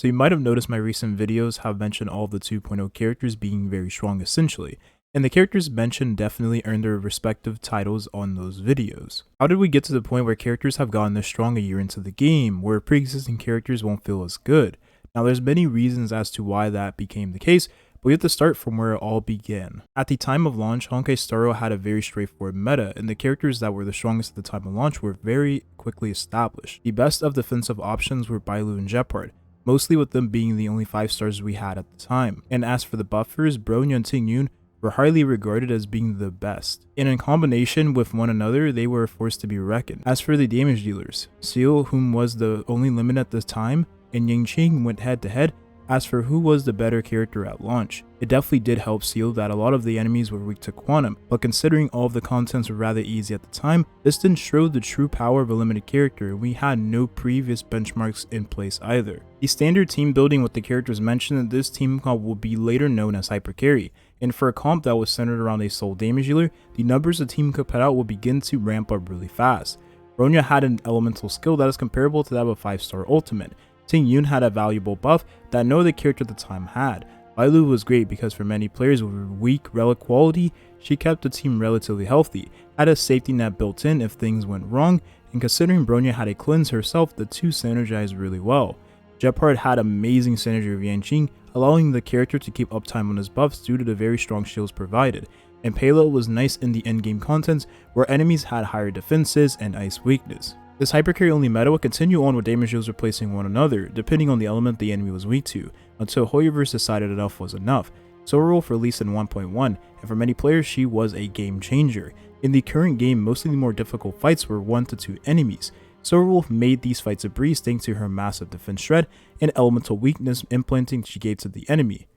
So you might have noticed my recent videos have mentioned all of the 2.0 characters being very strong essentially, and the characters mentioned definitely earned their respective titles on those videos. How did we get to the point where characters have gotten this strong a year into the game, where pre-existing characters won't feel as good? Now there's many reasons as to why that became the case, but we have to start from where it all began. At the time of launch, Honkai Star Rail had a very straightforward meta, and the characters that were the strongest at the time of launch were very quickly established. The best of defensive options were Bailu and Gepard, mostly with them being the only 5 stars we had at the time. And as for the buffers, Bronya and Tingyun were highly regarded as being the best, and in combination with one another, they were a force to be reckoned. As for the damage dealers, Seal, whom was the only limit at this time, and Yingqing went head to head. As for who was the better character at launch, it definitely did help Seal that a lot of the enemies were weak to Quantum, but considering all of the contents were rather easy at the time, this didn't show the true power of a limited character, and we had no previous benchmarks in place either. The standard team building with the characters mentioned in this team comp will be later known as Hyper Carry, and for a comp that was centered around a sole damage dealer, the numbers the team could put out will begin to ramp up really fast. Bronya had an elemental skill that is comparable to that of a 5-star ultimate. Tingyun had a valuable buff that no other character at the time had. Bailu was great because for many players with weak relic quality, she kept the team relatively healthy, had a safety net built in if things went wrong, and considering Bronya had a cleanse herself, the two synergized really well. Gepard had amazing synergy with Yanqing, allowing the character to keep uptime on his buffs due to the very strong shields provided, and Payload was nice in the endgame contents where enemies had higher defenses and ice weakness. This hypercarry only meta would continue on with damage dealers replacing one another, depending on the element the enemy was weak to, until Hoyoverse decided enough was enough. Sora Wolf released in 1.1, and for many players she was a game changer. In the current game, most of the more difficult fights were 1 to 2 enemies. Sora Wolf made these fights a breeze thanks to her massive defense shred and elemental weakness implanting she gave to the enemy.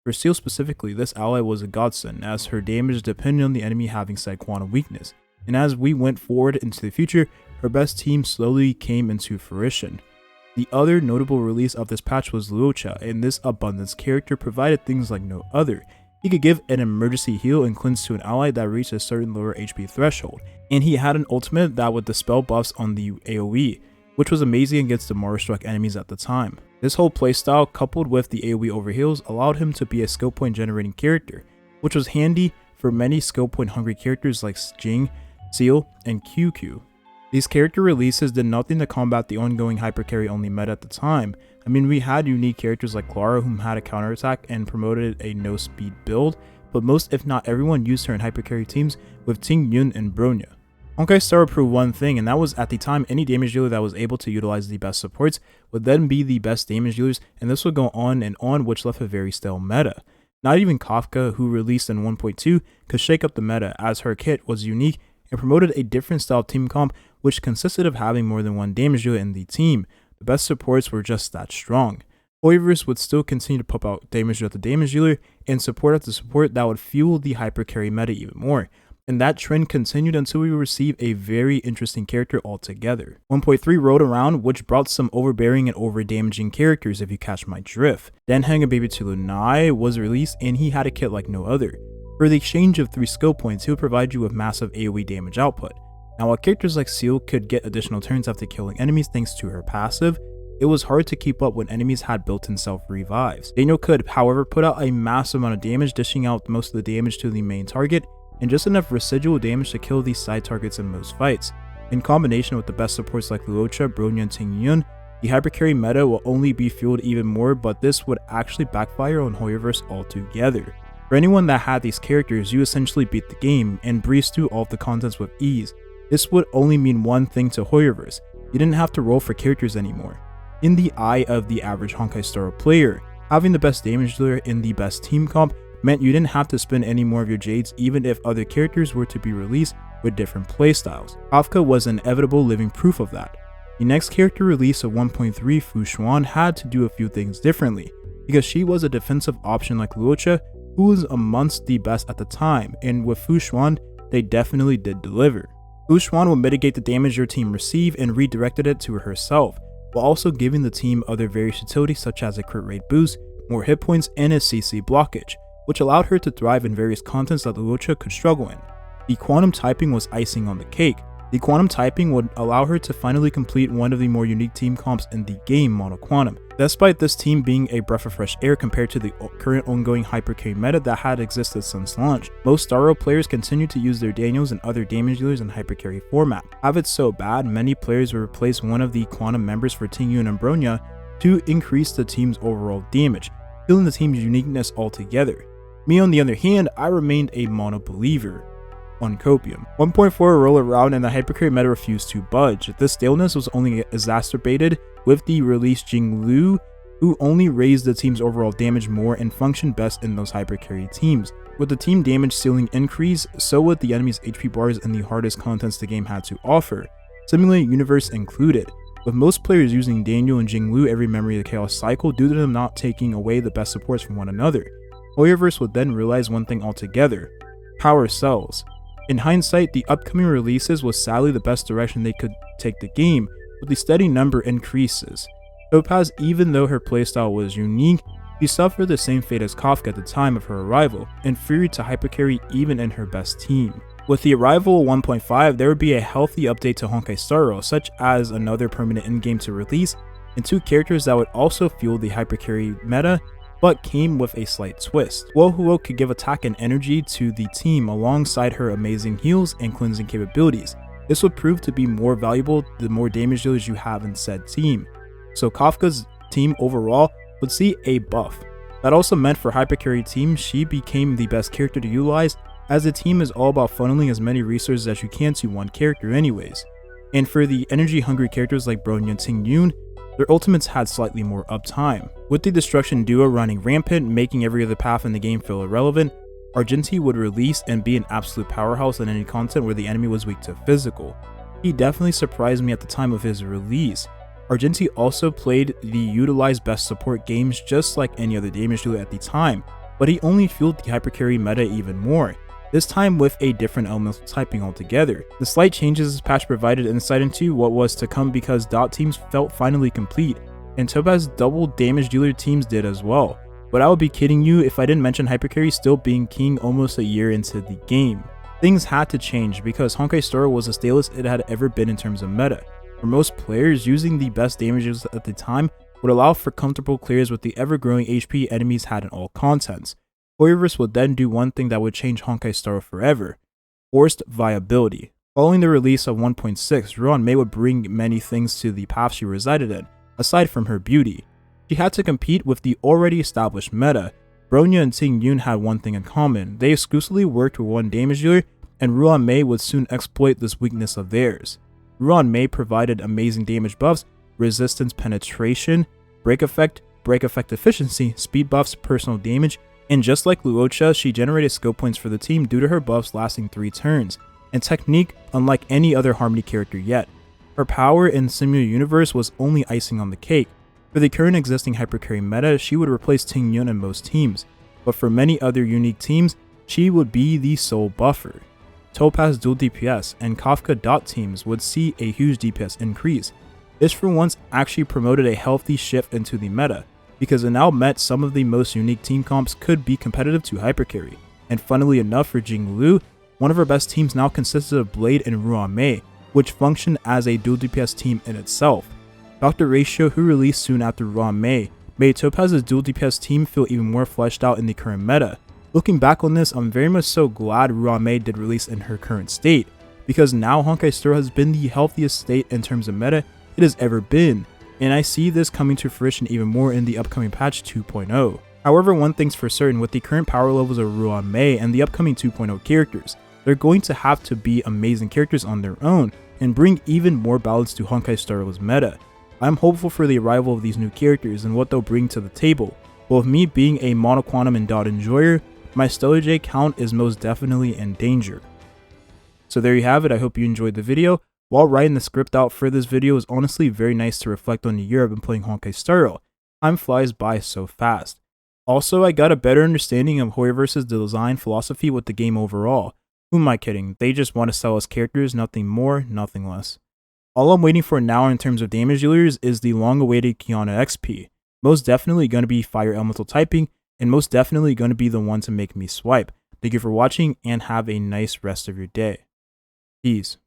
For Seal specifically, this ally was a godsend, as her damage depended on the enemy having said quantum weakness, and as we went forward into the future, her best team slowly came into fruition. The other notable release of this patch was Luocha, and this abundance character provided things like no other. He could give an emergency heal and cleanse to an ally that reached a certain lower HP threshold, and he had an ultimate that would dispel buffs on the AoE, which was amazing against the Mara-struck enemies at the time. This whole playstyle, coupled with the AoE overheals, allowed him to be a skill point generating character, which was handy for many skill point hungry characters like Jing, Seal, and QQ. These character releases did nothing to combat the ongoing hypercarry only meta at the time. I mean, we had unique characters like Clara whom had a counterattack and promoted a no speed build, but most if not everyone used her in hypercarry teams with Tingyun and Bronya. Honkai Star Rail proved one thing, and that was at the time any damage dealer that was able to utilize the best supports would then be the best damage dealers, and this would go on and on, which left a very stale meta. Not even Kafka, who released in 1.2, could shake up the meta as her kit was unique and promoted a different style of team comp which consisted of having more than one damage dealer in the team. The best supports were just that strong. Hoyoverse would still continue to pump out damage dealer after damage dealer and support after support that would fuel the hypercarry meta even more. And that trend continued until we received a very interesting character altogether. 1.3 rolled around, which brought some overbearing and over-damaging characters if you catch my drift. Then Hanga Baby Tulunai was released and he had a kit like no other. For the exchange of 3 skill points, he would provide you with massive AoE damage output. Now while characters like Seal could get additional turns after killing enemies thanks to her passive, it was hard to keep up when enemies had built-in self-revives. Daniel could, however, put out a massive amount of damage, dishing out most of the damage to the main target, and just enough residual damage to kill these side targets in most fights. In combination with the best supports like Luocha, Bronya, and Tingyun, the hypercarry meta will only be fueled even more, but this would actually backfire on Hoyoverse altogether. For anyone that had these characters, you essentially beat the game and breezed through all of the contents with ease. This would only mean one thing to Hoyoverse: you didn't have to roll for characters anymore. In the eye of the average Honkai Star Rail player, having the best damage dealer in the best team comp meant you didn't have to spend any more of your jades even if other characters were to be released with different playstyles. Kafka was inevitable living proof of that. The next character release of 1.3, Fu Xuan, had to do a few things differently, because she was a defensive option like Luocha, who was amongst the best at the time, and with Fu Xuan, they definitely did deliver. Fu Xuan would mitigate the damage your team received and redirected it to herself, while also giving the team other various utilities such as a crit rate boost, more hit points, and a CC blockage, which allowed her to thrive in various contents that Luocha could struggle in. The quantum typing was icing on the cake. The quantum typing would allow her to finally complete one of the more unique team comps in the game, Mono Quantum. Despite this team being a breath of fresh air compared to the current ongoing hypercarry meta that had existed since launch, most Star Rail players continue to use their Daniels and other damage dealers in hypercarry format. Have it so bad, many players would replace one of the quantum members for Jingliu and Bronya to increase the team's overall damage, killing the team's uniqueness altogether. Me on the other hand, I remained a mono believer on Copium. 1.4 roll around and the hypercarry meta refused to budge. This staleness was only exacerbated with the released Jingliu, who only raised the team's overall damage more and functioned best in those hypercarry teams. With the team damage ceiling increase, so would the enemy's HP bars and the hardest contents the game had to offer, Simulated Universe included, with most players using Daniel and Jingliu every Memory of the Chaos cycle due to them not taking away the best supports from one another. Hoyoverse would then realize one thing altogether: power sells. In hindsight, the upcoming releases was sadly the best direction they could take the game, with the steady number increases. Topaz, even though her playstyle was unique, she suffered the same fate as Kafka at the time of her arrival, inferior to hypercarry even in her best team. With the arrival of 1.5, there would be a healthy update to Honkai Star Rail, such as another permanent endgame to release, and 2 characters that would also fuel the hypercarry meta, but came with a slight twist. Wohuo could give attack and energy to the team alongside her amazing heals and cleansing capabilities. This would prove to be more valuable the more damage dealers you have in said team. So Kafka's team overall would see a buff. That also meant for hypercarry team, she became the best character to utilize, as the team is all about funneling as many resources as you can to one character anyways. And for the energy hungry characters like Bronya and Tingyun, their ultimates had slightly more uptime. With the Destruction duo running rampant, making every other path in the game feel irrelevant, Argenti would release and be an absolute powerhouse in any content where the enemy was weak to physical. He definitely surprised me at the time of his release. Argenti also played the utilized best support games just like any other damage dealer at the time, but he only fueled the hypercarry meta even more, this time with a different elemental typing altogether. The slight changes this patch provided insight into what was to come because dot teams felt finally complete, and Topaz's double damage dealer teams did as well. But I would be kidding you if I didn't mention hypercarry still being king almost a year into the game. Things had to change because Honkai Star Rail was the stalest it had ever been in terms of meta. For most players, using the best damages at the time would allow for comfortable clears with the ever-growing HP enemies had in all contents. Hoyoverse would then do one thing that would change Honkai Star Rail forever: forced viability. Following the release of 1.6, Ruan Mei would bring many things to the path she resided in, aside from her beauty. She had to compete with the already established meta. Bronya and Tingyun had one thing in common: they exclusively worked with one damage dealer, and Ruan Mei would soon exploit this weakness of theirs. Ruan Mei provided amazing damage buffs, resistance penetration, break effect efficiency, speed buffs, personal damage, and just like Luocha, she generated skill points for the team due to her buffs lasting 3 turns, and technique unlike any other Harmony character yet. Her power in Simulated Universe was only icing on the cake. For the current existing hypercarry meta, she would replace Tingyun in most teams, but for many other unique teams, she would be the sole buffer. Topaz dual DPS and Kafka dot teams would see a huge DPS increase. This for once actually promoted a healthy shift into the meta, because it now meant some of the most unique team comps could be competitive to hypercarry. And funnily enough for Jingliu, one of her best teams now consisted of Blade and Ruan Mei, which functioned as a dual DPS team in itself. Dr. Ratio, who released soon after Ruan Mei, made Topaz's dual DPS team feel even more fleshed out in the current meta. Looking back on this, I'm very much so glad Ruan Mei did release in her current state, because now Honkai Star Rail has been the healthiest state in terms of meta it has ever been, and I see this coming to fruition even more in the upcoming patch 2.0. However, one thing's for certain: with the current power levels of Ruan Mei and the upcoming 2.0 characters, they're going to have to be amazing characters on their own and bring even more balance to Honkai Star Rail's meta. I'm hopeful for the arrival of these new characters and what they'll bring to the table, but with me being a mono quantum and dot enjoyer, my Stellar J count is most definitely in danger. So there you have it. I hope you enjoyed the video. While writing the script out for this video, it was honestly very nice to reflect on the year I've been playing Honkai Star Rail. Time flies by so fast. Also, I got a better understanding of Hoyoverse's design philosophy with the game overall. Who am I kidding? They just want to sell us characters, nothing more, nothing less. All I'm waiting for now in terms of damage dealers is the long-awaited Kiana XP. Most definitely going to be fire elemental typing, and most definitely going to be the one to make me swipe. Thank you for watching, and have a nice rest of your day. Peace.